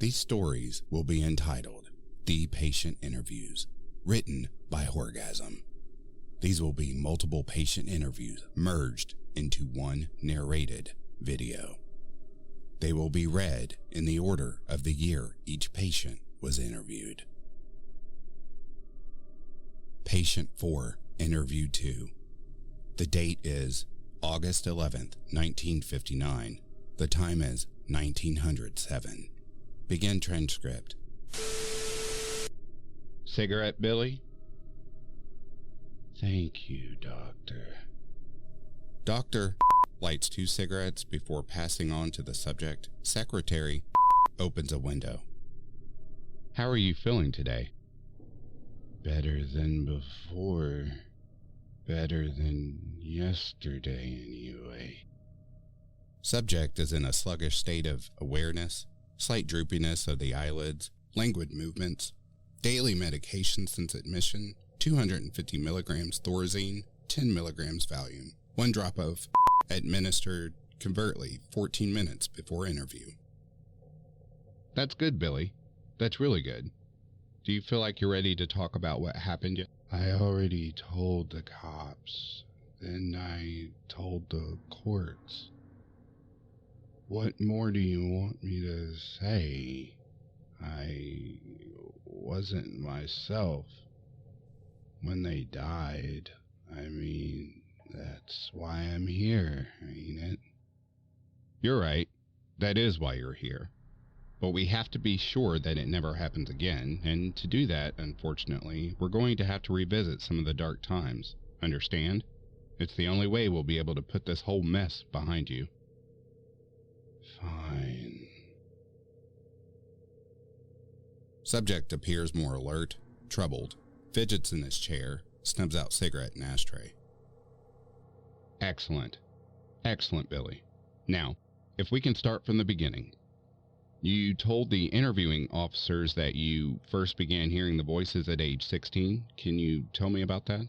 These stories will be entitled The Patient Interviews, written by Horrgasm. These will be multiple patient interviews merged into one narrated video. They will be read in the order of the year each patient was interviewed. Patient 4, Interview 2. The date is August 11th, 1959. The time is 1907. Begin transcript. Cigarette, Billy? Thank you, Doctor. Doctor lights 2 cigarettes before passing on to the subject. Secretary opens a window. How are you feeling today? Better than before. Better than yesterday, anyway. Subject is in a sluggish state of awareness, slight droopiness of the eyelids, languid movements. Daily medication since admission, 250 milligrams Thorazine, 10 milligrams Valium. 1 drop of administered covertly 14 minutes before interview. That's good, Billy. That's really good. Do you feel like you're ready to talk about what happened yet? I already told the cops. Then I told the courts. What more do you want me to say? I wasn't myself when they died. I mean, that's why I'm here, ain't it? You're right. That is why you're here. But we have to be sure that it never happens again, and to do that, unfortunately, we're going to have to revisit some of the dark times. Understand? It's the only way we'll be able to put this whole mess behind you. Fine. Subject appears more alert, troubled, fidgets in his chair, snubs out cigarette and ashtray. Excellent. Excellent, Billy. Now, if we can start from the beginning. You told the interviewing officers that you first began hearing the voices at age 16. Can you tell me about that?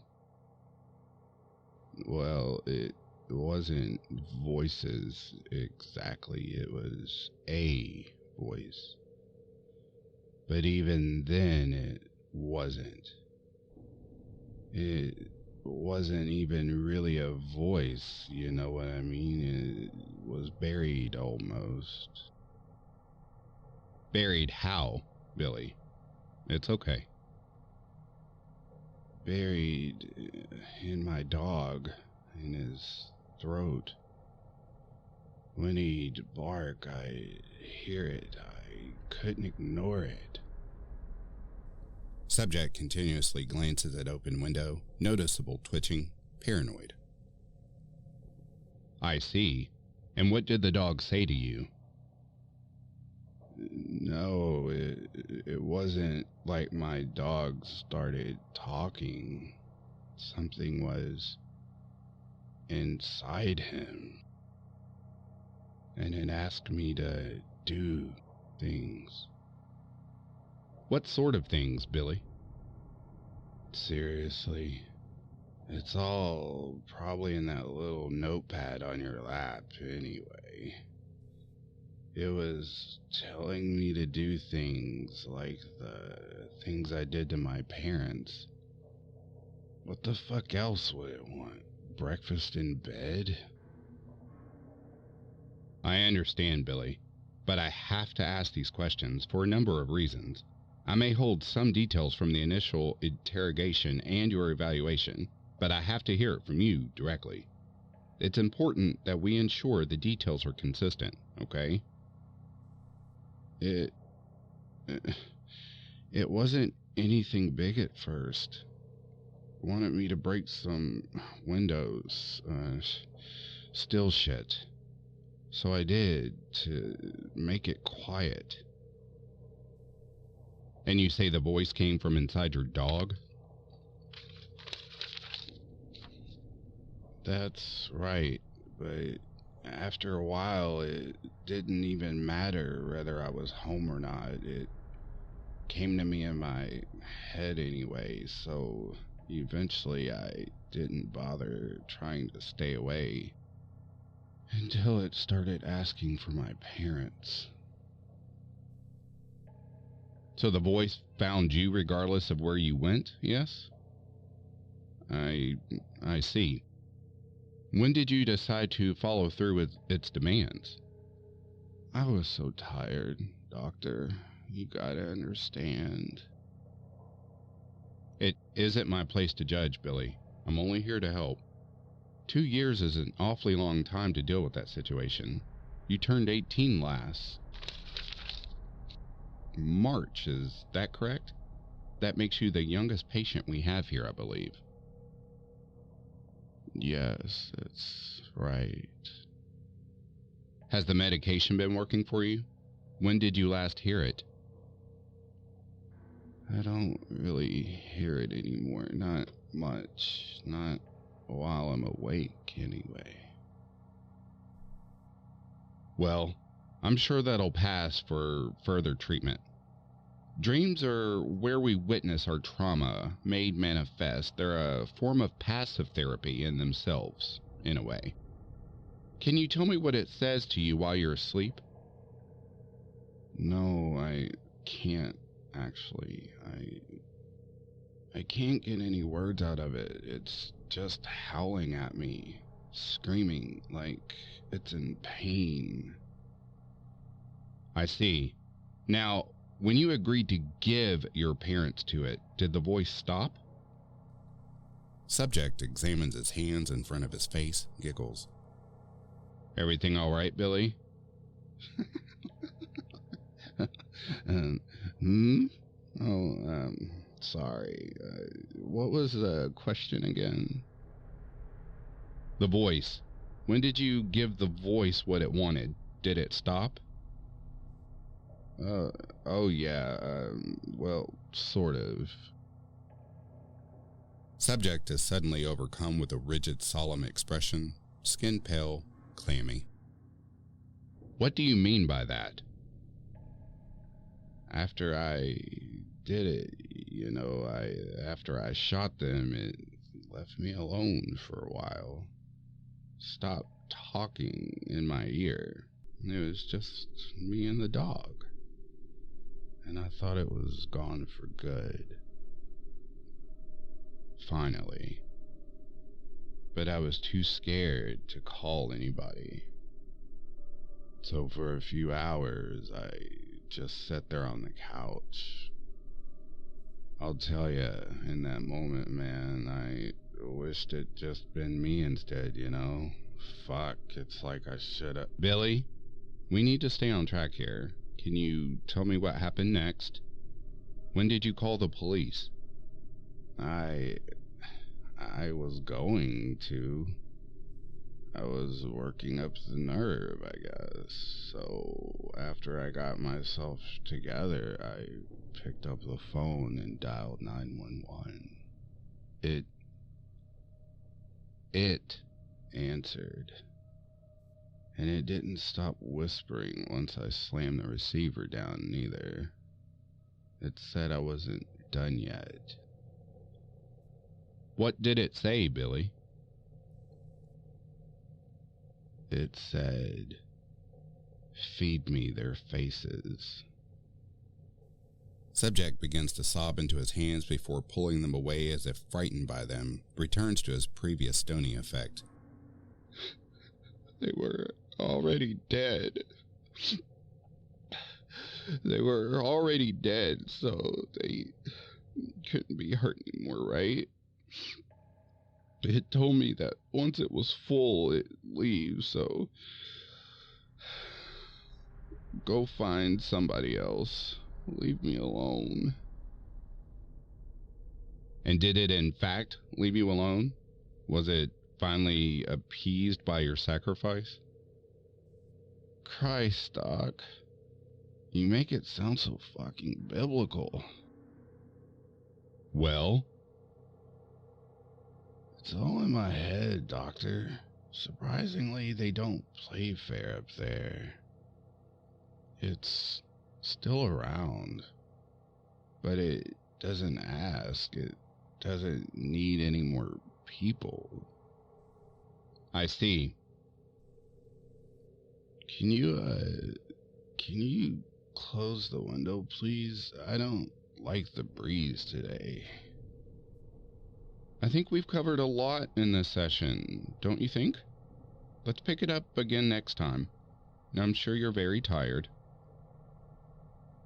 Well, it wasn't voices exactly. It was a voice. But even then, it wasn't. It wasn't even really a voice, you know what I mean? It was buried almost. Buried how, Billy? It's okay. Buried in my dog, in his throat. When he'd bark, I'd hear it. I couldn't ignore it. Subject continuously glances at open window, noticeable twitching, paranoid. I see. And what did the dog say to you? No, it wasn't like my dog started talking. Something was inside him. And it asked me to do things. What sort of things, Billy? Seriously, it's all probably in that little notepad on your lap anyway. It was telling me to do things like the things I did to my parents. What the fuck else would it want? Breakfast in bed? I understand, Billy, but I have to ask these questions for a number of reasons. I may hold some details from the initial interrogation and your evaluation, but I have to hear it from you directly. It's important that we ensure the details are consistent, okay? It wasn't anything big at first. Wanted me to break some windows, still shit. So I did, to make it quiet. And you say the voice came from inside your dog? That's right, but after a while it didn't even matter whether I was home or not. It came to me in my head anyway, so eventually I didn't bother trying to stay away until it started asking for my parents. So the voice found you regardless of where you went, yes? I see. When did you decide to follow through with its demands? I was so tired, Doctor. You gotta understand. It isn't my place to judge, Billy. I'm only here to help. 2 years is an awfully long time to deal with that situation. You turned 18 last March, is that correct? That makes you the youngest patient we have here, I believe. Yes, that's right. Has the medication been working for you? When did you last hear it? I don't really hear it anymore. Not much. Not while I'm awake, anyway. Well, I'm sure that'll pass for further treatment. Dreams are where we witness our trauma made manifest. They're a form of passive therapy in themselves, in a way. Can you tell me what it says to you while you're asleep? No, I can't, actually. I can't get any words out of it. It's just howling at me, screaming like it's in pain. I see. Now, when you agreed to give your parents to it, did the voice stop? Subject examines his hands in front of his face, giggles. Everything all right, Billy? Sorry. What was the question again? The voice. When did you give the voice what it wanted? Did it stop? Well, sort of. Subject is suddenly overcome with a rigid, solemn expression, skin pale, clammy. What do you mean by that? After I did it, after I shot them, it left me alone for a while. Stopped talking in my ear. It was just me and the dog. And I thought it was gone for good. Finally. But I was too scared to call anybody. So for a few hours, I just sat there on the couch. I'll tell you, in that moment, man, I wished it'd just been me instead, Fuck, it's like I should've... Billy, we need to stay on track here. Can you tell me what happened next? When did you call the police? I was going to. I was working up the nerve, I guess. So after I got myself together, I picked up the phone and dialed 911. It answered. And it didn't stop whispering once I slammed the receiver down, neither. It said I wasn't done yet. What did it say, Billy? It said, "Feed me their faces." Subject begins to sob into his hands before pulling them away as if frightened by them, returns to his previous stony effect. They were already dead. They were already dead, so they couldn't be hurt anymore, right? It told me that once it was full, it leaves, so go find somebody else. Leave me alone. And did it, in fact, leave you alone? Was it finally appeased by your sacrifice? Christ, Doc. You make it sound so fucking biblical. Well? It's all in my head, Doctor. Surprisingly, they don't play fair up there. It's still around. But it doesn't ask. It doesn't need any more people. I see. Can you close the window, please? I don't like the breeze today. I think we've covered a lot in this session, don't you think? Let's pick it up again next time. I'm sure you're very tired.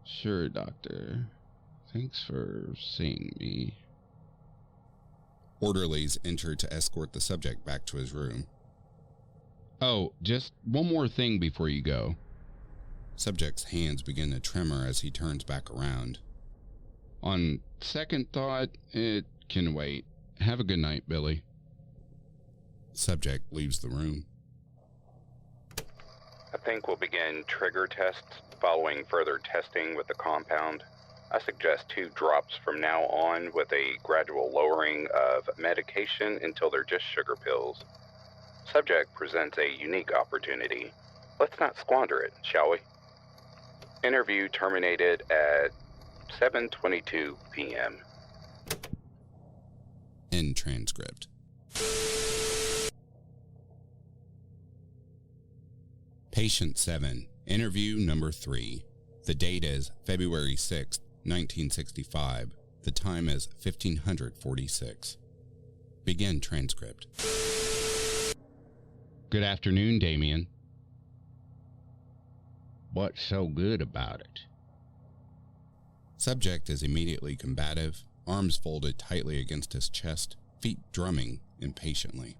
Sure, Doctor. Thanks for seeing me. Orderlies enter to escort the subject back to his room. Oh, just one more thing before you go. Subject's hands begin to tremor as he turns back around. On second thought, it can wait. Have a good night, Billy. Subject leaves the room. I think we'll begin trigger tests following further testing with the compound. I suggest 2 drops from now on with a gradual lowering of medication until they're just sugar pills. Subject presents a unique opportunity. Let's not squander it, shall we? Interview terminated at 7:22 p.m. End transcript. Patient 7, interview number 3. The date is February 6th, 1965. The time is 1546. Begin transcript. Good afternoon, Damien. What's so good about it? Subject is immediately combative, arms folded tightly against his chest, feet drumming impatiently.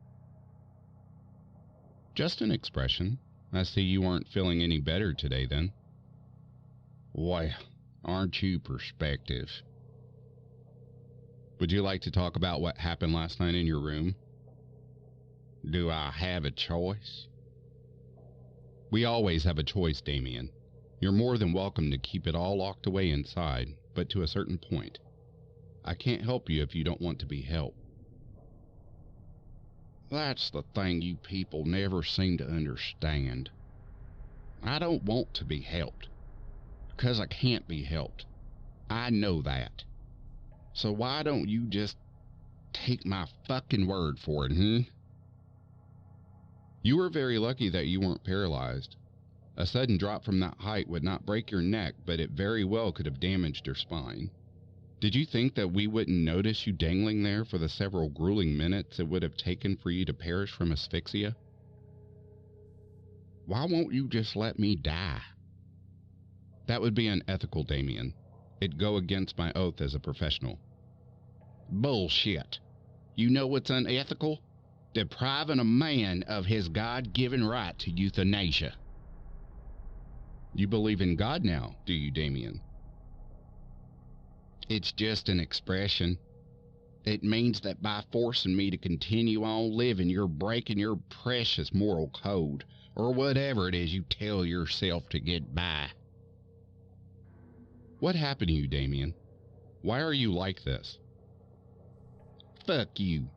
Just an expression. I see you aren't feeling any better today, then. Well, aren't you perspective? Would you like to talk about what happened last night in your room? Do I have a choice? We always have a choice, Damien. You're more than welcome to keep it all locked away inside, but to a certain point. I can't help you if you don't want to be helped. That's the thing you people never seem to understand. I don't want to be helped, because I can't be helped. I know that. So why don't you just take my fucking word for it, You were very lucky that you weren't paralyzed. A sudden drop from that height would not break your neck, but it very well could have damaged your spine. Did you think that we wouldn't notice you dangling there for the several grueling minutes it would have taken for you to perish from asphyxia? Why won't you just let me die? That would be unethical, Damien. It'd go against my oath as a professional. Bullshit. You know what's unethical? Depriving a man of his God-given right to euthanasia. You believe in God now, do you, Damien? It's just an expression. It means that by forcing me to continue on living, you're breaking your precious moral code, or whatever it is you tell yourself to get by. What happened to you, Damien? Why are you like this? Fuck you.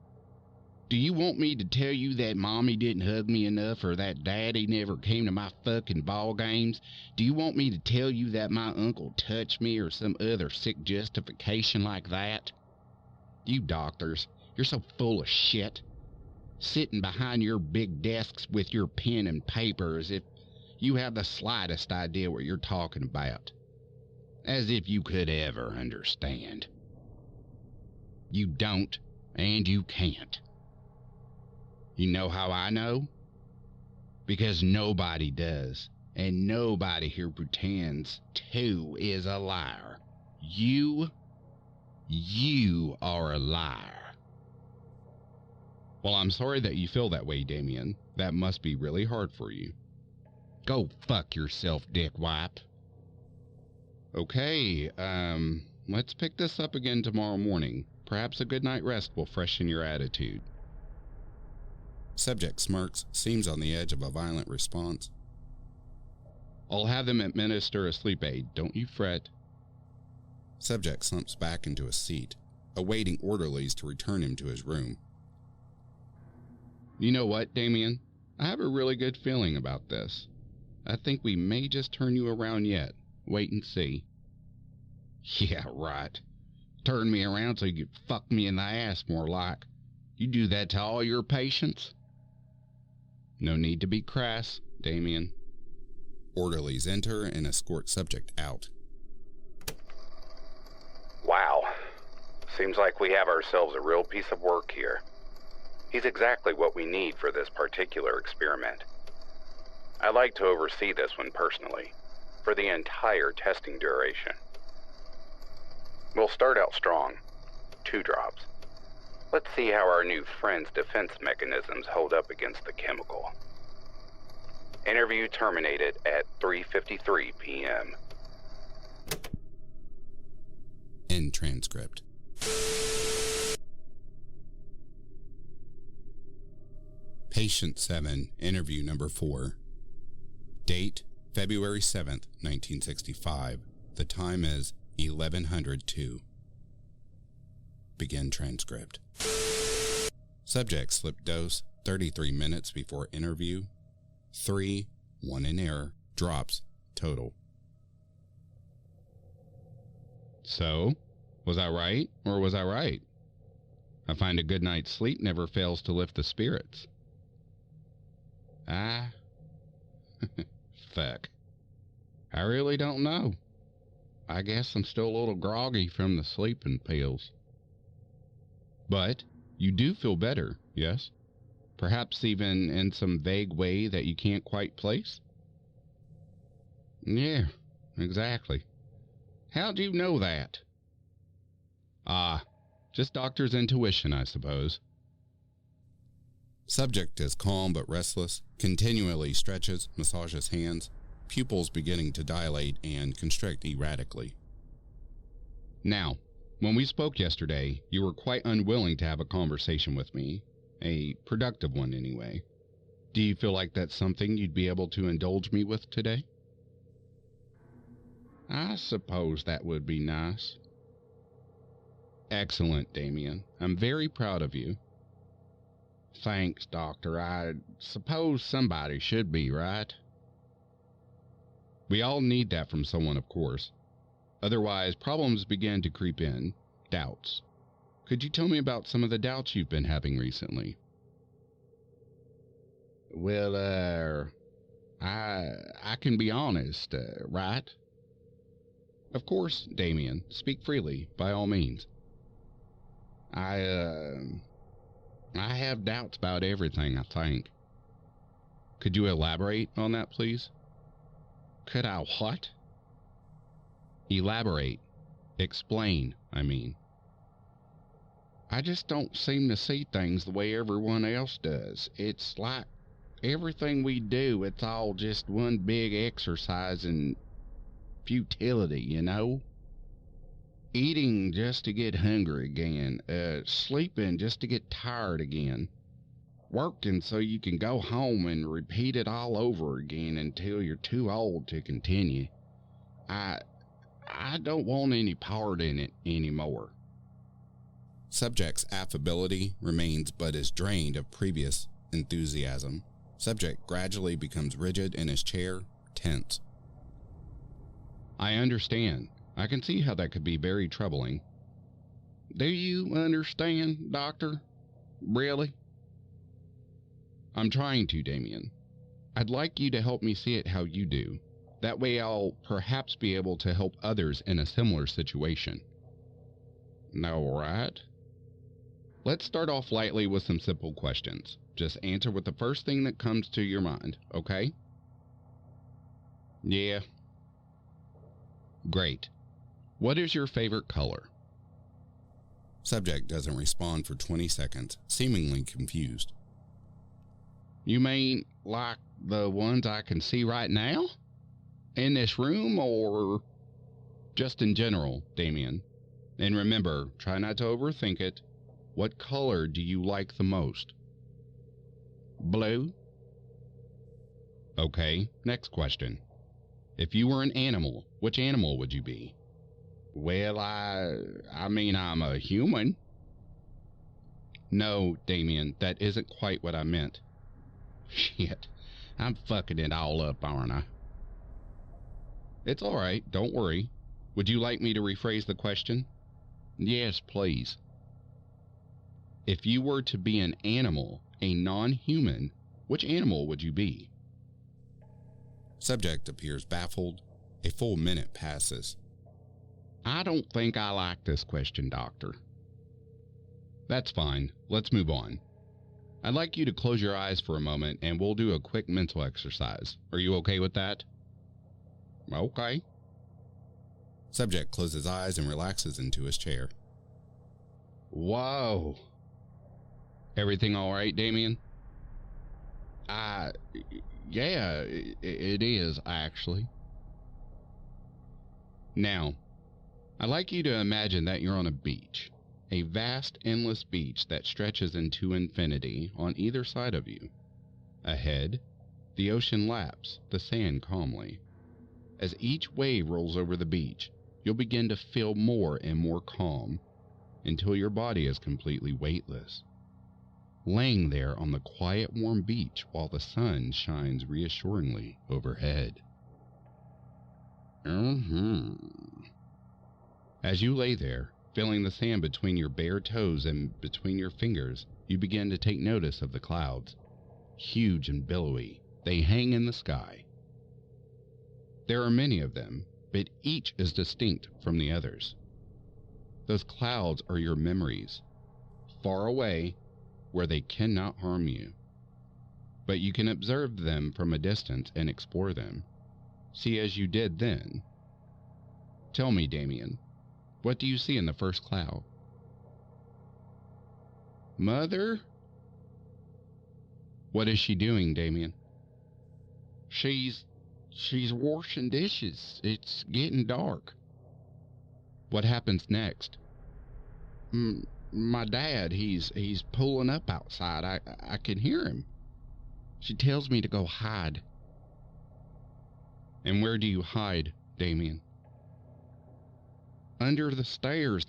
Do you want me to tell you that Mommy didn't hug me enough, or that Daddy never came to my fucking ball games? Do you want me to tell you that my uncle touched me, or some other sick justification like that? You doctors, you're so full of shit. Sitting behind your big desks with your pen and paper as if you have the slightest idea what you're talking about. As if you could ever understand. You don't, and you can't. You know how I know? Because nobody does, and nobody here pretends to is a liar. You are a liar. Well, I'm sorry that you feel that way, Damien. That must be really hard for you. Go fuck yourself, dickwipe. Okay, let's pick this up again tomorrow morning. Perhaps a good night rest will freshen your attitude. Subject smirks, seems on the edge of a violent response. I'll have them administer a sleep aid, don't you fret. Subject slumps back into a seat, awaiting orderlies to return him to his room. You know what, Damien? I have a really good feeling about this. I think we may just turn you around yet. Wait and see. Yeah, right. Turn me around so you could fuck me in the ass, more like. You do that to all your patients? No need to be crass, Damien. Orderlies enter and escort subject out. Wow. Seems like we have ourselves a real piece of work here. He's exactly what we need for this particular experiment. I'd like to oversee this one personally, for the entire testing duration. We'll start out strong. 2 drops. Let's see how our new friend's defense mechanisms hold up against the chemical. Interview terminated at 3:53 p.m. End transcript. Patient 7, interview number 4. Date, February 7th, 1965. The time is 11:02. Begin transcript. Subject slip dose 33 minutes before interview. 3, 1 in error, drops, total. So, was I right or was I right? I find a good night's sleep never fails to lift the spirits. Fuck. I really don't know. I guess I'm still a little groggy from the sleeping pills. But you do feel better, yes? Perhaps even in some vague way that you can't quite place? Yeah, exactly. How'd you know that? Just doctor's intuition, I suppose. Subject is calm but restless, continually stretches, massages hands, pupils beginning to dilate and constrict erratically. Now, when we spoke yesterday, you were quite unwilling to have a conversation with me. A productive one, anyway. Do you feel like that's something you'd be able to indulge me with today? I suppose that would be nice. Excellent, Damien. I'm very proud of you. Thanks, Doctor. I suppose somebody should be, right? We all need that from someone, of course. Otherwise, problems begin to creep in. Doubts. Could you tell me about some of the doubts you've been having recently? Well, I can be honest, right? Of course, Damien. Speak freely, by all means. I have doubts about everything, I think. Could you elaborate on that, please? Could I what? Elaborate. Explain, I mean. I just don't seem to see things the way everyone else does. It's like everything we do, it's all just one big exercise in futility, you know? Eating just to get hungry again, sleeping just to get tired again, working so you can go home and repeat it all over again until you're too old to continue. I don't want any part in it anymore. Subject's affability remains but is drained of previous enthusiasm. Subject gradually becomes rigid in his chair, tense. I understand. I can see how that could be very troubling. Do you understand, Doctor? Really? I'm trying to, Damien. I'd like you to help me see it how you do. That way I'll perhaps be able to help others in a similar situation. All right. Let's start off lightly with some simple questions. Just answer with the first thing that comes to your mind, okay? Yeah. Great. What is your favorite color? Subject doesn't respond for 20 seconds, seemingly confused. You mean like the ones I can see right now? In this room, or just in general, Damien? And remember, try not to overthink it. What color do you like the most? Blue? Okay, next question. If you were an animal, which animal would you be? Well, I mean, I'm a human. No, Damien, that isn't quite what I meant. Shit, I'm fucking it all up, aren't I? It's all right, don't worry. Would you like me to rephrase the question? Yes, please. If you were to be an animal, a non-human, which animal would you be? Subject appears baffled. A full minute passes. I don't think I like this question, Doctor. That's fine. Let's move on. I'd like you to close your eyes for a moment and we'll do a quick mental exercise. Are you okay with that? Okay. Subject closes eyes and relaxes into his chair. Whoa. Everything all right, Damien? Yeah, it is, actually. Now, I'd like you to imagine that you're on a beach. A vast, endless beach that stretches into infinity on either side of you. Ahead, the ocean laps the sand calmly. As each wave rolls over the beach, you'll begin to feel more and more calm until your body is completely weightless, laying there on the quiet, warm beach while the sun shines reassuringly overhead. As you lay there, feeling the sand between your bare toes and between your fingers, you begin to take notice of the clouds. Huge and billowy, they hang in the sky. There are many of them, but each is distinct from the others. Those clouds are your memories, far away, where they cannot harm you. But you can observe them from a distance and explore them. See as you did then. Tell me, Damien, what do you see in the first cloud? Mother? What is she doing, Damien? She's washing dishes. It's getting dark. What happens next? My dad, he's pulling up outside. I can hear him. She tells me to go hide. And where do you hide, Damien? Under the stairs.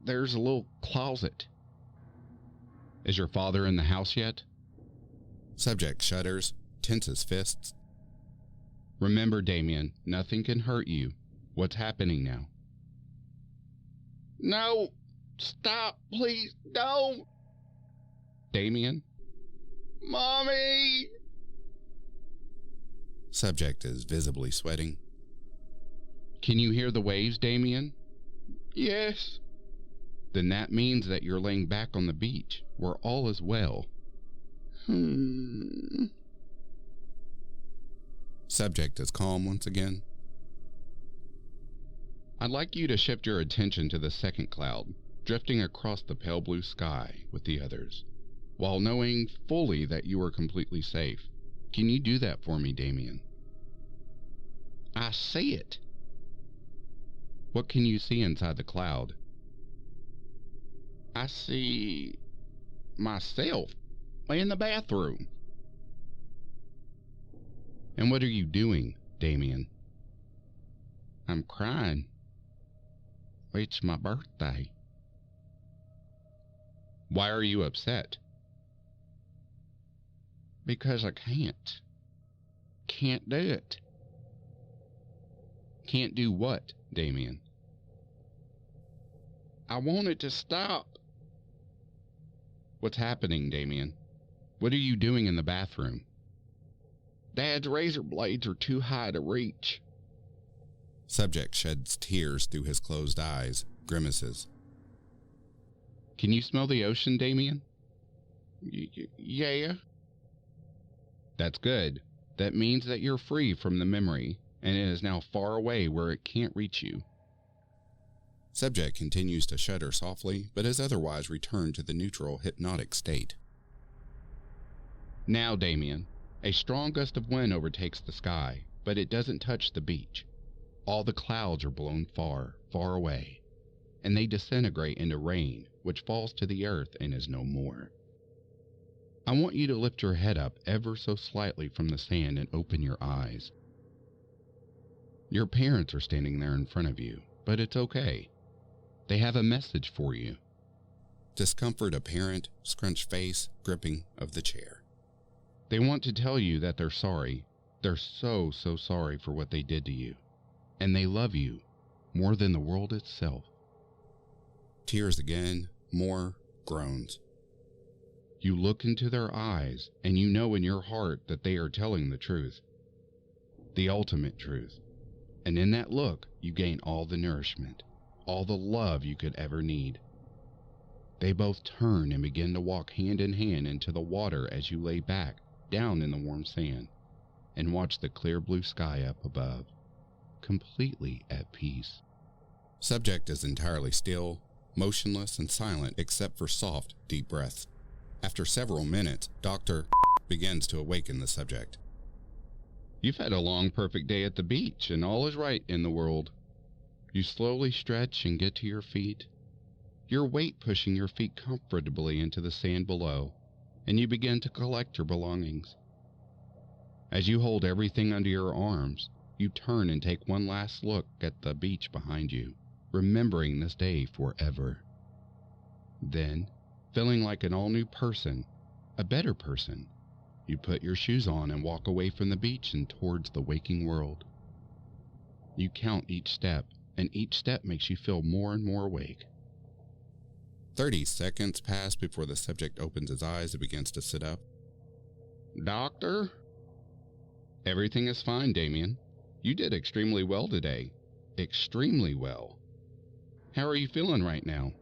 There's a little closet. Is your father in the house yet? Subject shudders, tenses fists. Remember, Damien, nothing can hurt you. What's happening now? No! Stop, please, don't! Damien? Mommy! Subject is visibly sweating. Can you hear the waves, Damien? Yes. Then that means that you're laying back on the beach, where all is well. Subject is calm once again. I'd like you to shift your attention to the second cloud, drifting across the pale blue sky with the others, while knowing fully that you are completely safe. Can you do that for me, Damien? I see it. What can you see inside the cloud? I see myself in the bathroom. And what are you doing, Damien? I'm crying. It's my birthday. Why are you upset? Because I can't. Can't do it. Can't do what, Damien? I want it to stop. What's happening, Damien? What are you doing in the bathroom? Dad's razor blades are too high to reach. Subject sheds tears through his closed eyes, grimaces. Can you smell the ocean, Damien? Yeah. That's good. That means that you're free from the memory, and it is now far away where it can't reach you. Subject continues to shudder softly, but is otherwise returned to the neutral, hypnotic state. Now, Damien, a strong gust of wind overtakes the sky, but it doesn't touch the beach. All the clouds are blown far, far away, and they disintegrate into rain, which falls to the earth and is no more. I want you to lift your head up ever so slightly from the sand and open your eyes. Your parents are standing there in front of you, but it's okay. They have a message for you. Discomfort apparent, scrunched face, gripping of the chair. They want to tell you that they're sorry. They're so sorry for what they did to you. And they love you more than the world itself. Tears again, more groans. You look into their eyes, and you know in your heart that they are telling the truth. the ultimate truth. And in that look, you gain all the nourishment, all the love you could ever need. They both turn and begin to walk hand in hand into the water as you lay back, down in the warm sand, and watch the clear blue sky up above, completely at peace. Subject is entirely still, motionless, and silent except for soft, deep breaths. After several minutes, Dr. begins to awaken the subject. You've had a long, perfect day at the beach, and all is right in the world. You slowly stretch and get to your feet, your weight pushing your feet comfortably into the sand below, and you begin to collect your belongings. As you hold everything under your arms, you turn and take one last look at the beach behind you, remembering this day forever. Then, feeling like an all-new person, a better person, you put your shoes on and walk away from the beach and towards the waking world. You count each step, and each step makes you feel more and more awake. 30 seconds pass before the subject opens his eyes and begins to sit up. Doctor? Everything is fine, Damien. You did extremely well today. Extremely well. How are you feeling right now?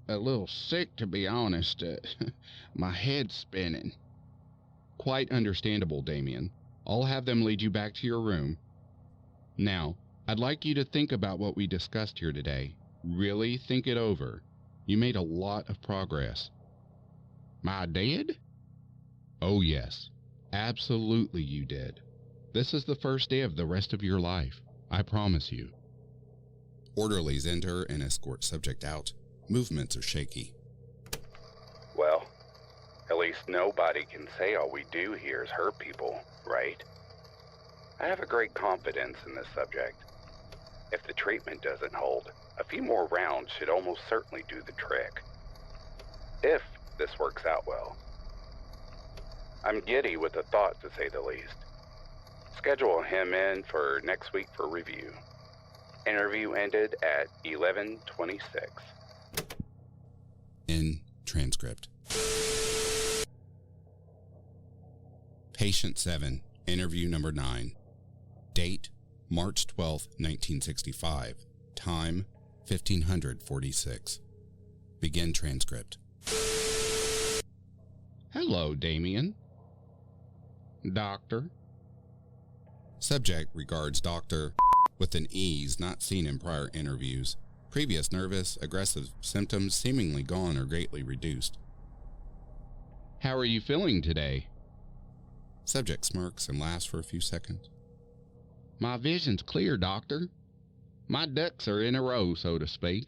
A little sick, to be honest. My head's spinning. Quite understandable, Damien. I'll have them lead you back to your room. Now, I'd like you to think about what we discussed here today. Really think it over. You made a lot of progress. I did? Oh, yes. Absolutely you did. This is the first day of the rest of your life. I promise you. Orderlies enter and escort subject out. Movements are shaky. Well, at least nobody can say all we do here is hurt people, right? I have a great confidence in this subject. If the treatment doesn't hold, a few more rounds should almost certainly do the trick. If this works out well. I'm giddy with the thought, to say the least. Schedule him in for next week for review. Interview ended at 11:26. In transcript. Patient 7, interview number 9. Date, March 12, 1965. Time, 1546. Begin transcript. Hello, Damien. Doctor. Subject regards Doctor with an ease not seen in prior interviews. Previous nervous, aggressive symptoms seemingly gone or greatly reduced. How are you feeling today? Subject smirks and laughs for a few seconds. My vision's clear, Doctor. My ducks are in a row, so to speak.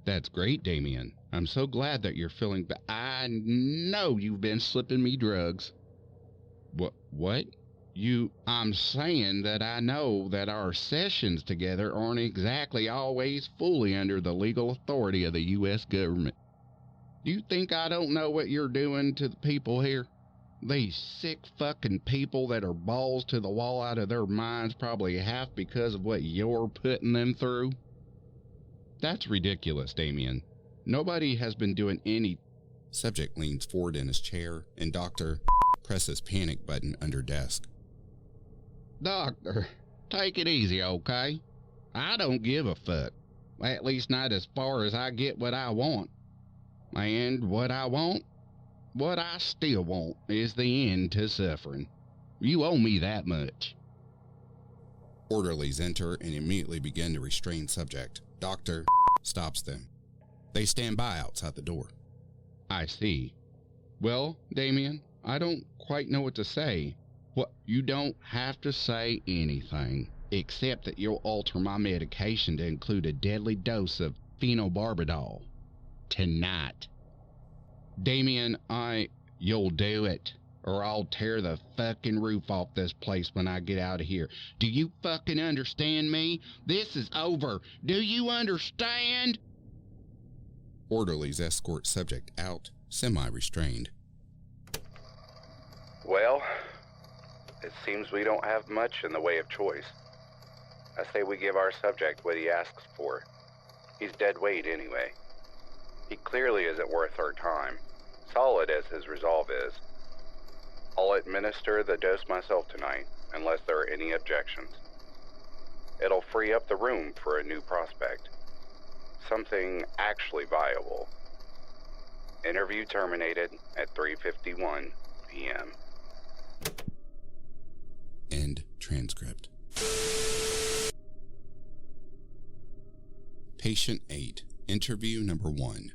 That's great, Damien. I'm so glad that you're feeling I know you've been slipping me drugs. What? I'm saying that I know that our sessions together aren't exactly always fully under the legal authority of the U.S. government. Do you think I don't know what you're doing to the people here? These sick fucking people that are balls to the wall out of their minds, probably half because of what you're putting them through? That's ridiculous, Damien. Nobody has been doing any... Subject leans forward in his chair, and Doctor presses panic button under desk. Doctor, take it easy, okay? I don't give a fuck. At least not as far as I get what I want. And what I want, what I still want, is the end to suffering. You owe me that much. Orderlies enter and immediately begin to restrain subject. Doctor stops them. They stand by outside the door. I see. Well, Damien, I don't quite know what to say. What? You don't have to say anything, except that you'll alter my medication to include a deadly dose of phenobarbital. Tonight. Damien, you'll do it, or I'll tear the fucking roof off this place when I get out of here. Do you fucking understand me? This is over. Do you understand? Orderlies escort subject out, semi-restrained. Well, it seems we don't have much in the way of choice. I say we give our subject what he asks for. He's dead weight anyway. He clearly isn't worth our time, solid as his resolve is. I'll administer the dose myself tonight, unless there are any objections. It'll free up the room for a new prospect. Something actually viable. Interview terminated at 3:51 p.m. End transcript. Patient 8, interview number 1.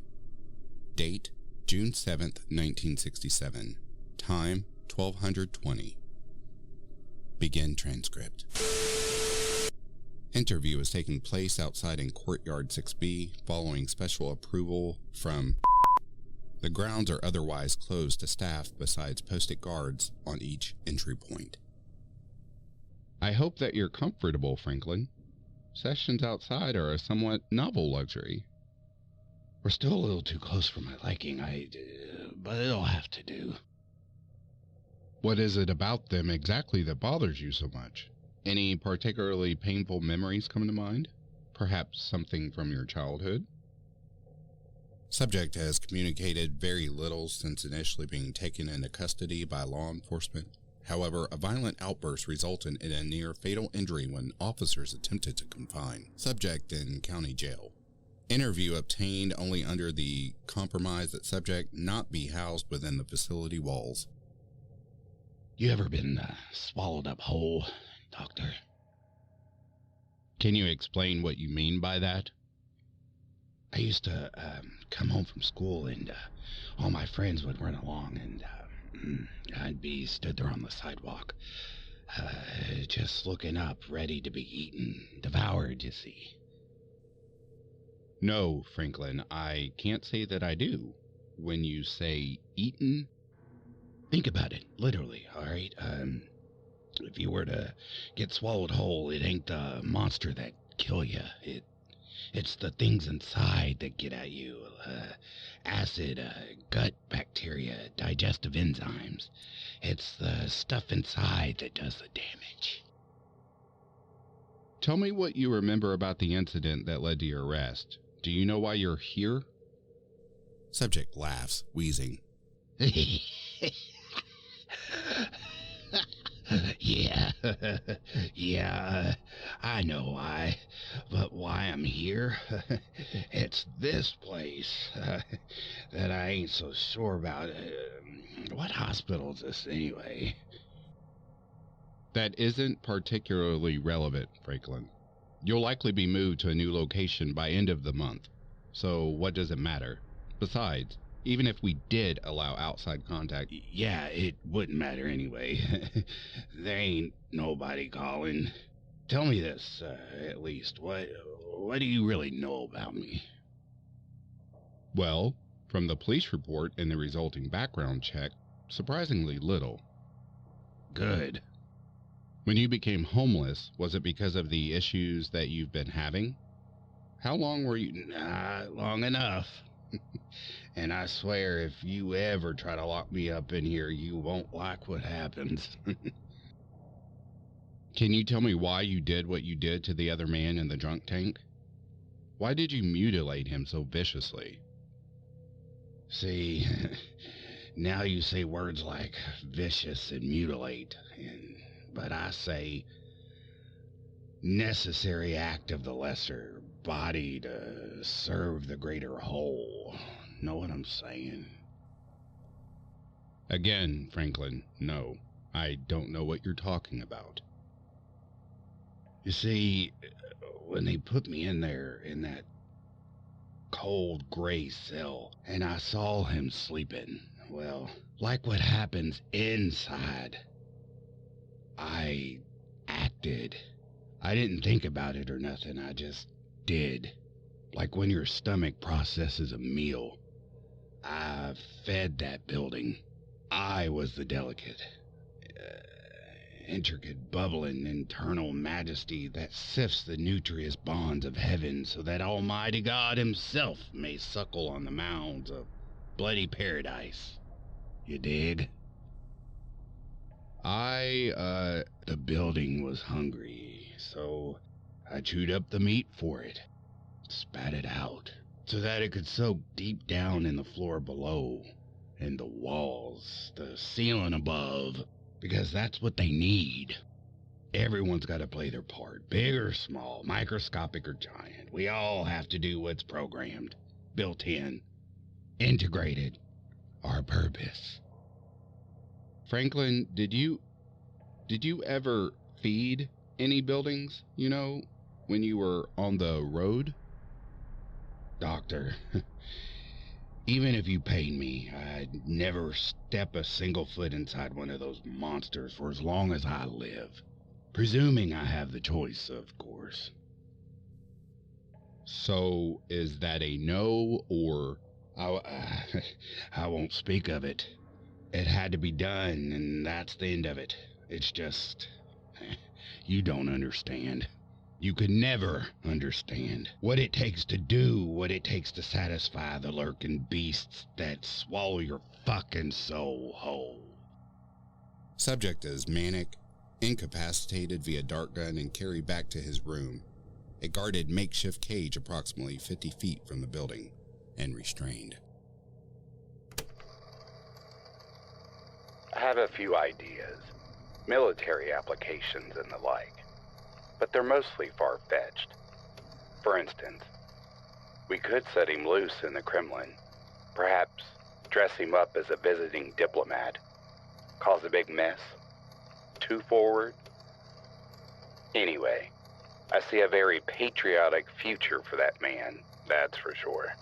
Date, June 7th, 1967. Time, 12:20. Begin transcript. Interview is taking place outside in Courtyard 6B following special approval from. The grounds are otherwise closed to staff besides posted guards on each entry point. I hope that you're comfortable, Franklin. Sessions outside are a somewhat novel luxury. We're still a little too close for my liking, but it'll have to do. What is it about them exactly that bothers you so much? Any particularly painful memories come to mind? Perhaps something from your childhood? Subject has communicated very little since initially being taken into custody by law enforcement. However, a violent outburst resulted in a near-fatal injury when officers attempted to confine subject in county jail. Interview obtained only under the compromise that subject not be housed within the facility walls. You ever been swallowed up whole, Doctor? Can you explain what you mean by that? I used to come home from school and all my friends would run along and I'd be stood there on the sidewalk, just looking up, ready to be eaten, devoured, you see. No, Franklin, I can't say that I do. When you say eaten? Think about it, literally, all right? If you were to get swallowed whole, it ain't the monster that kill you. It's the things inside that get at you. Acid, gut bacteria, digestive enzymes. It's the stuff inside that does the damage. Tell me what you remember about the incident that led to your arrest. Do you know why you're here? Subject laughs, wheezing. Yeah, I know why. But why I'm here? It's this place that I ain't so sure about. What hospital is this anyway? That isn't particularly relevant, Franklin. You'll likely be moved to a new location by end of the month. So what does it matter? Besides, even if we did allow outside contact... Yeah, it wouldn't matter anyway. There ain't nobody calling. Tell me this, at least. What do you really know about me? Well, from the police report and the resulting background check, surprisingly little. Good. When you became homeless, was it because of the issues that you've been having? How long were you... Not long enough. And I swear, if you ever try to lock me up in here, you won't like what happens. Can you tell me why you did what you did to the other man in the drunk tank? Why did you mutilate him so viciously? See, now you say words like vicious and mutilate, but I say necessary act of the lesser body to serve the greater whole. Know what I'm saying? Again, Franklin, no. I don't know what you're talking about. You see, when they put me in there, in that cold gray cell, and I saw him sleeping, well, like what happens inside, I acted. I didn't think about it or nothing, I just did. Like when your stomach processes a meal. I fed that building. I was the delicate, intricate, bubbling, internal majesty that sifts the nutritious bonds of heaven so that Almighty God himself may suckle on the mounds of bloody paradise. You dig? The building was hungry, so I chewed up the meat for it, spat it out, so that it could soak deep down in the floor below and the walls, the ceiling above, because that's what they need. Everyone's got to play their part, big or small, microscopic or giant. We all have to do what's programmed, built in, integrated, our purpose. Franklin, did you ever feed any buildings, when you were on the road? Doctor, even if you paid me, I'd never step a single foot inside one of those monsters for as long as I live. Presuming I have the choice, of course. So, is that a no, or... I won't speak of it. It had to be done, and that's the end of it. It's just... You don't understand. You could never understand what it takes to do what it takes to satisfy the lurking beasts that swallow your fucking soul whole. Subject is manic, incapacitated via dart gun, and carried back to his room, a guarded makeshift cage approximately 50 feet from the building, and restrained. I have a few ideas, military applications and the like, but they're mostly far-fetched. For instance, we could set him loose in the Kremlin, perhaps dress him up as a visiting diplomat, cause a big mess. Too forward? Anyway, I see a very patriotic future for that man, that's for sure.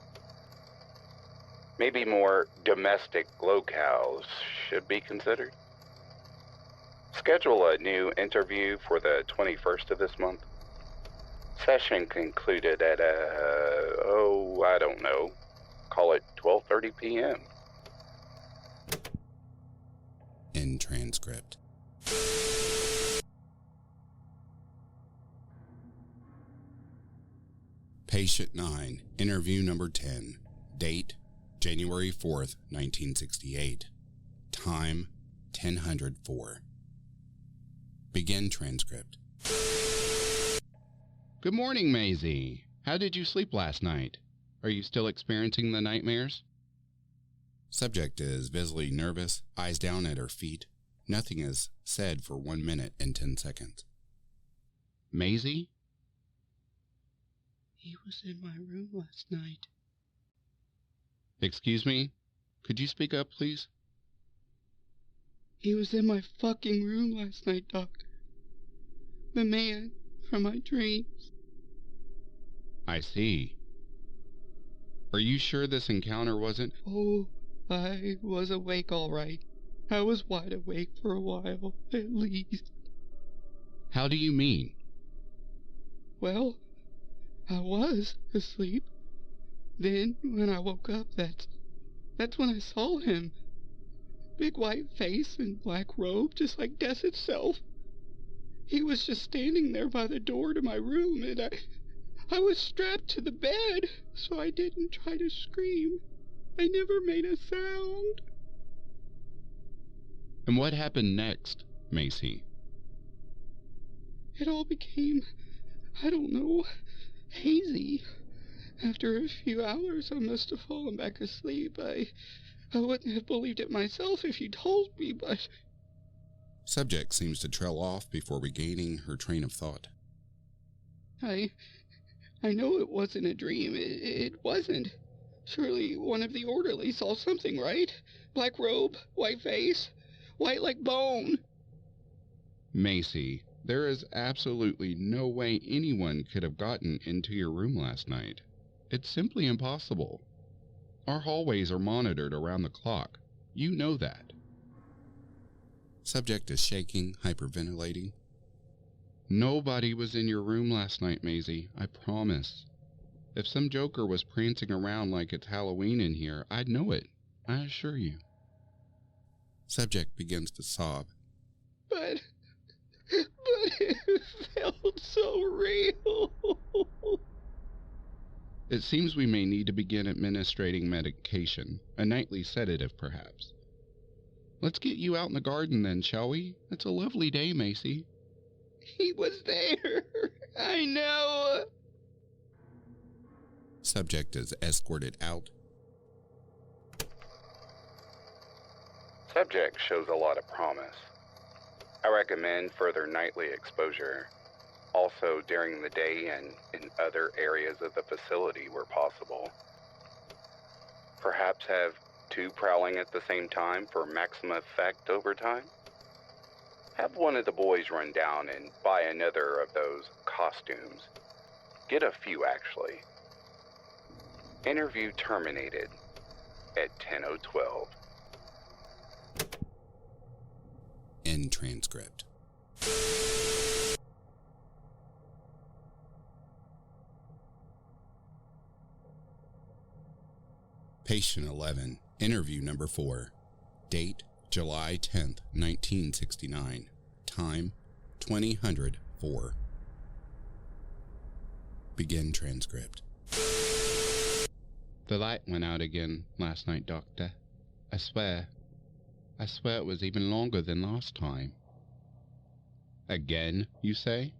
Maybe more domestic locales should be considered. Schedule a new interview for the 21st of this month. Session concluded at, I don't know, call it 12:30 p.m. End transcript. Patient 9, interview number 10, date January 4th, 1968, time 10:04. Begin transcript. Good morning, Maisie. How did you sleep last night? Are you still experiencing the nightmares? Subject is visibly nervous, eyes down at her feet. Nothing is said for 1 minute and 10 seconds. Maisie? He was in my room last night. Excuse me? Could you speak up, please? He was in my fucking room last night, Doctor. The man from my dreams. I see. Are you sure this encounter wasn't... Oh, I was awake all right. I was wide awake for a while, at least. How do you mean? Well, I was asleep. Then, when I woke up, that's when I saw him. Big white face and black robe, just like death itself. He was just standing there by the door to my room, and I was strapped to the bed, so I didn't try to scream. I never made a sound. And what happened next, Maisie? It all became, I don't know, hazy. After a few hours, I must have fallen back asleep. I wouldn't have believed it myself if you told me, but... Subject seems to trail off before regaining her train of thought. I know it wasn't a dream. It wasn't. Surely one of the orderlies saw something, right? Black robe, white face, white like bone. Maisie, there is absolutely no way anyone could have gotten into your room last night. It's simply impossible. Our hallways are monitored around the clock. You know that. Subject is shaking, hyperventilating. Nobody was in your room last night, Maisie. I promise. If some joker was prancing around like it's Halloween in here, I'd know it. I assure you. Subject begins to sob. But it felt so real. It seems we may need to begin administrating medication, a nightly sedative perhaps. Let's get you out in the garden then, shall we? It's a lovely day, Maisie. He was there. I know. Subject is escorted out. Subject shows a lot of promise. I recommend further nightly exposure, also during the day and in other areas of the facility where possible. Perhaps have 2 prowling at the same time for maximum effect over time? Have one of the boys run down and buy another of those costumes. Get a few, actually. Interview terminated at 10:12. End transcript. Patient 11, interview number 4. Date, July 10th, 1969. Time, 20:04. Begin transcript. The light went out again last night, Doctor. I swear it was even longer than last time. Again, you say?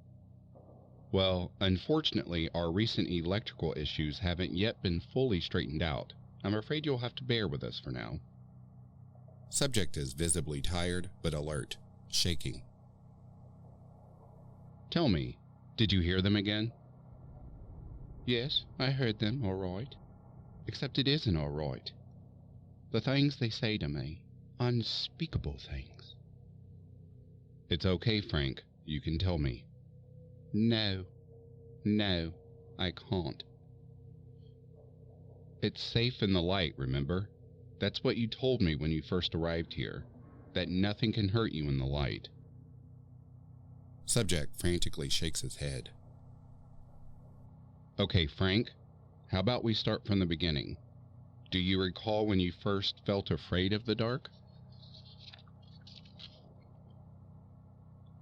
Well, unfortunately, our recent electrical issues haven't yet been fully straightened out. I'm afraid you'll have to bear with us for now. Subject is visibly tired but alert, shaking. Tell me, did you hear them again? Yes, I heard them, all right. Except it isn't all right. The things they say to me, unspeakable things. It's okay, Frank. You can tell me. No, I can't. It's safe in the light, remember? That's what you told me when you first arrived here, that nothing can hurt you in the light. Subject frantically shakes his head. Okay, Frank, how about we start from the beginning? Do you recall when you first felt afraid of the dark?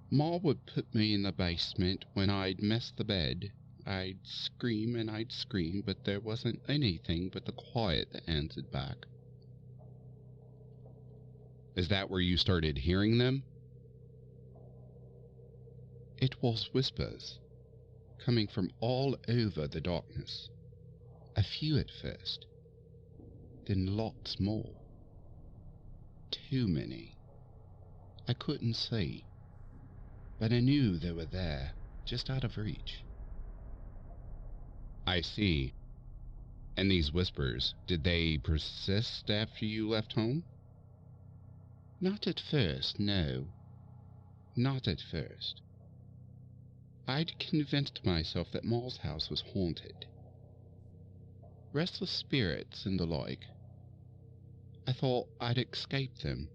Ma would put me in the basement when I'd mess the bed. I'd scream and I'd scream, but there wasn't anything but the quiet that answered back. Is that where you started hearing them? It was whispers, coming from all over the darkness. A few at first, then lots more. Too many. I couldn't see, but I knew they were there, just out of reach. I see. And these whispers, did they persist after you left home? Not at first, no. Not at first. I'd convinced myself that Ma's house was haunted. Restless spirits and the like. I thought I'd escape them.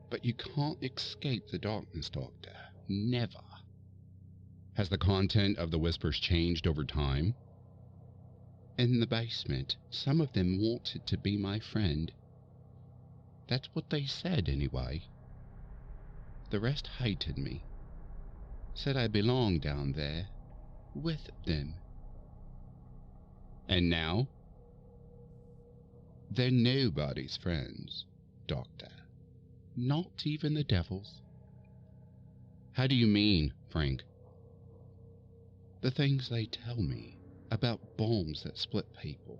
But you can't escape the darkness, Doctor. Never. Has the content of the whispers changed over time? In the basement, some of them wanted to be my friend. That's what they said, anyway. The rest hated me. Said I belonged down there, with them. And now? They're nobody's friends, Doctor. Not even the devil's. How do you mean, Frank? The things they tell me about bombs that split people.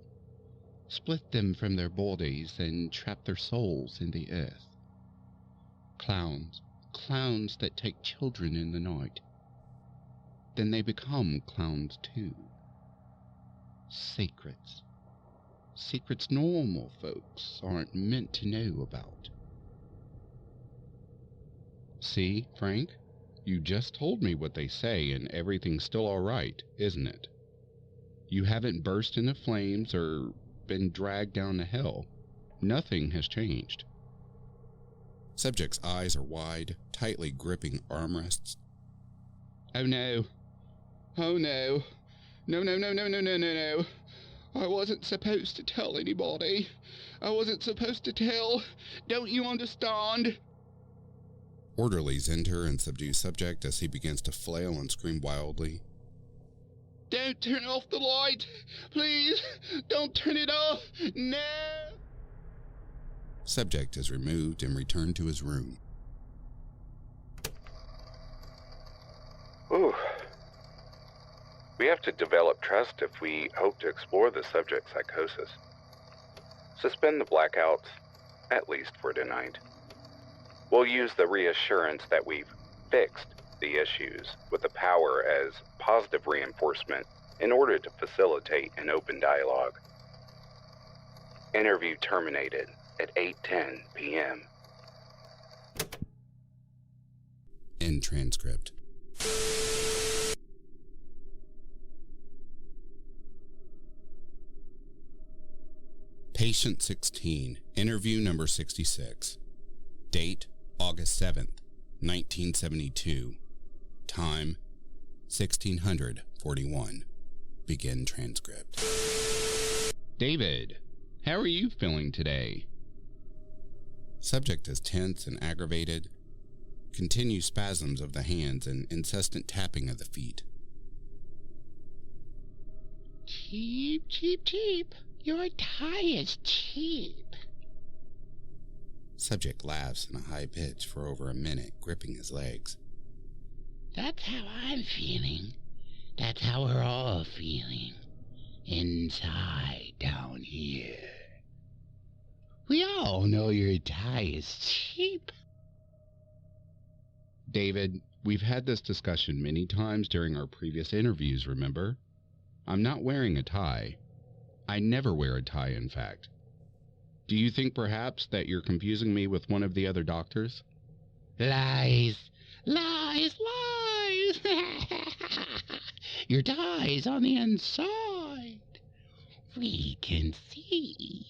Split them from their bodies and trap their souls in the earth. Clowns that take children in the night. Then they become clowns too. Secrets normal folks aren't meant to know about. See, Frank? You just told me what they say and everything's still all right, isn't it? You haven't burst into flames or been dragged down to hell. Nothing has changed. Subject's eyes are wide, tightly gripping armrests. Oh no. Oh no. No. I wasn't supposed to tell anybody. I wasn't supposed to tell. Don't you understand? Orderlies enter and subdue Subject as he begins to flail and scream wildly. Don't turn off the light! Please! Don't turn it off! No! Subject is removed and returned to his room. Ooh. We have to develop trust if we hope to explore the subject's psychosis. Suspend the blackouts, at least for tonight. We'll use the reassurance that we've fixed the issues with the power as positive reinforcement in order to facilitate an open dialogue. Interview terminated at 8:10 p.m. End transcript. Patient 16, interview number 66. Date, August 7th, 1972. Time, 1641. Begin transcript. David, how are you feeling today? Subject is tense and aggravated. Continued spasms of the hands and incessant tapping of the feet. Cheap, cheap, cheap. Your tie is cheap. Subject laughs in a high pitch for over a minute, gripping his legs. That's how I'm feeling. That's how we're all feeling. Inside down here. We all know your tie is cheap. David, we've had this discussion many times during our previous interviews, remember? I'm not wearing a tie. I never wear a tie, in fact. Do you think perhaps that you're confusing me with one of the other doctors? Lies! Lies! Lies! Your tie's on the inside. We can see.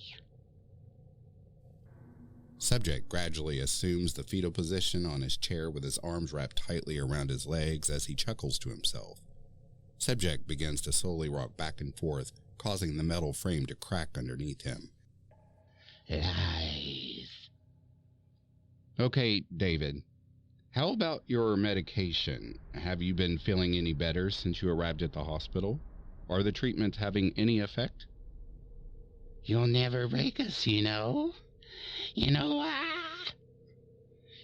Subject gradually assumes the fetal position on his chair with his arms wrapped tightly around his legs as he chuckles to himself. Subject begins to slowly rock back and forth, causing the metal frame to crack underneath him. Lies. Okay, David. How about your medication? Have you been feeling any better since you arrived at the hospital? Are the treatments having any effect? You'll never break us, you know. You know,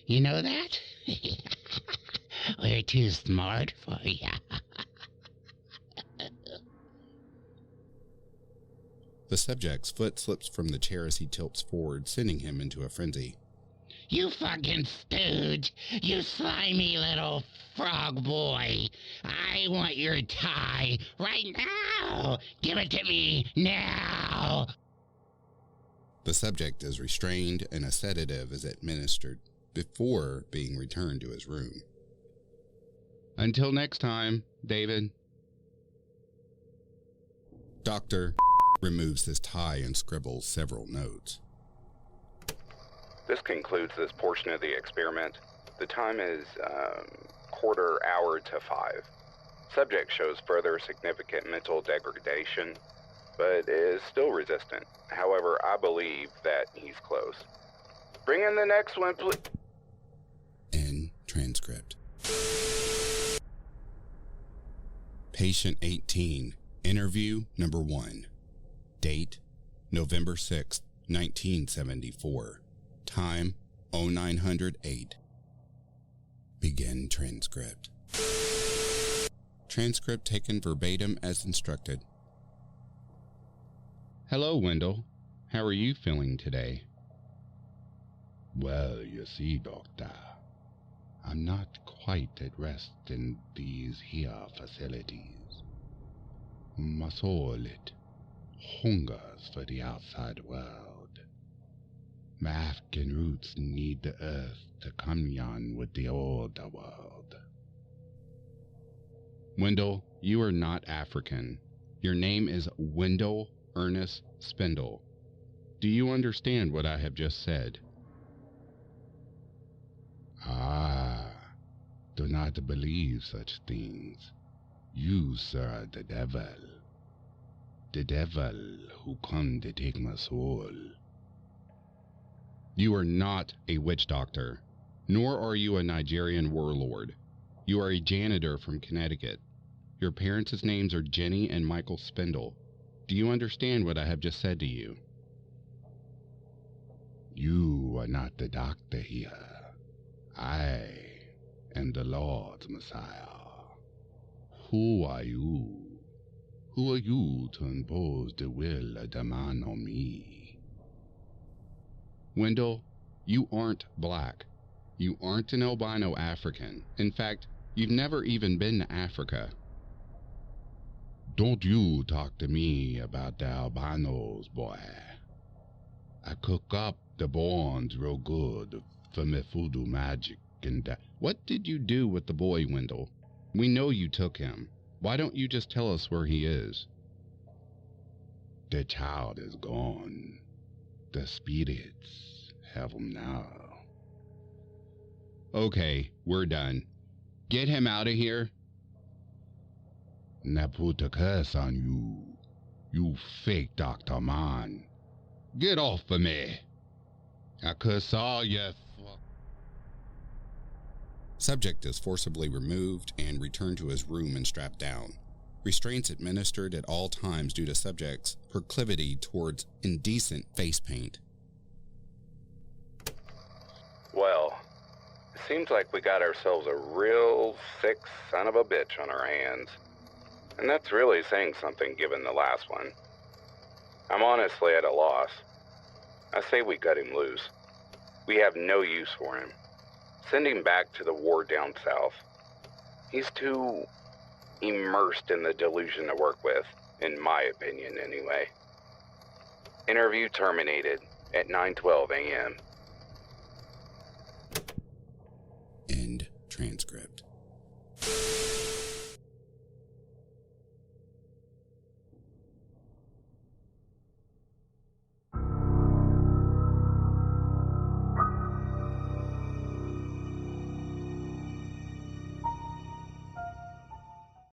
you know that? We're too smart for ya. The subject's foot slips from the chair as he tilts forward, sending him into a frenzy. You fucking stooge! You slimy little frog boy! I want your tie right now! Give it to me now! The subject is restrained and a sedative is administered before being returned to his room. Until next time, David. Doctor removes his tie and scribbles several notes. This concludes this portion of the experiment. The time is 4:45. Subject shows further significant mental degradation, but is still resistant. However, I believe that he's close. Bring in the next one, please. End transcript. Patient 18, interview number 1. Date, November 6th, 1974. Time, 0908. Begin transcript. Transcript taken verbatim as instructed. Hello, Wendell. How are you feeling today? Well, you see, Doctor, I'm not quite at rest in these here facilities. My soul, it hungers for the outside world. My African roots need the earth to communion with the older world. Wendell, you are not African. Your name is Wendell Ernest Spindle. Do you understand what I have just said? Do not believe such things. You, sir, the devil. The devil who come to take my soul. You are not a witch doctor, nor are you a Nigerian warlord. You are a janitor from Connecticut. Your parents' names are Jenny and Michael Spindle. Do you understand what I have just said to you? You are not the doctor here. I am the Lord's Messiah. Who are you? Who are you to impose the will of the man on me? Wendell, you aren't black. You aren't an albino African. In fact, you've never even been to Africa. Don't you talk to me about the albinos, boy. I cook up the bones real good for me voodoo magic and What did you do with the boy, Wendell? We know you took him. Why don't you just tell us where he is? the child is gone. The spirits have him now. Okay, we're done. Get him out of here. Now put a curse on you fake Dr. Man. Get off of me. I curse all you Subject is forcibly removed and returned to his room and strapped down. Restraints administered at all times due to subject's proclivity towards indecent face paint. Well, it seems like we got ourselves a real sick son of a bitch on our hands. And that's really saying something given the last one. I'm honestly at a loss. I say we cut him loose. We have no use for him. Send him back to the ward down south. He's too immersed in the delusion to work with, in my opinion anyway. Interview terminated at 9:12 a.m. End transcript.